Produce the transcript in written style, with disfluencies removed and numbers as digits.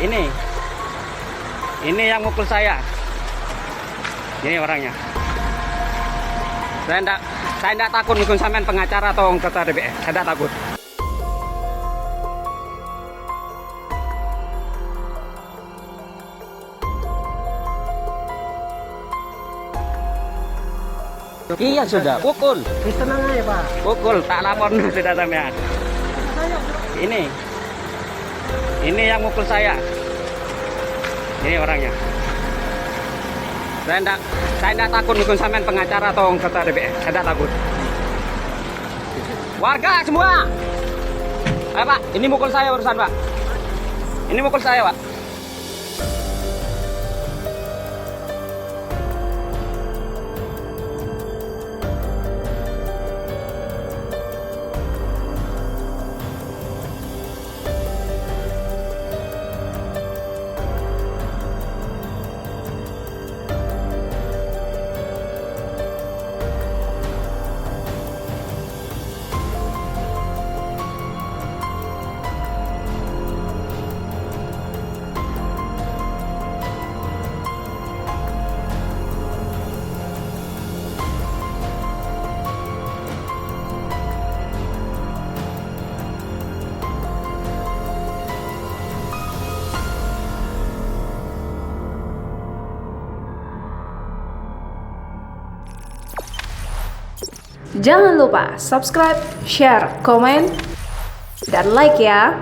Ini yang mukul saya. Ini orangnya. Saya enggak takut mungkin sampean pengacara atau ketua DPR. Saya enggak takut. Iya sudah, pukul. Tenang aja Pak. Pukul, tak lapor sudah sampean. Ini yang mukul saya. Ini orangnya. Saya enggak takut mungkin sampean pengacara atau ketua DPR. Saya enggak takut. Warga semua. Ayo Pak, ini mukul saya urusan Pak. Ini mukul saya Pak. Jangan lupa subscribe, share, komen, dan like ya.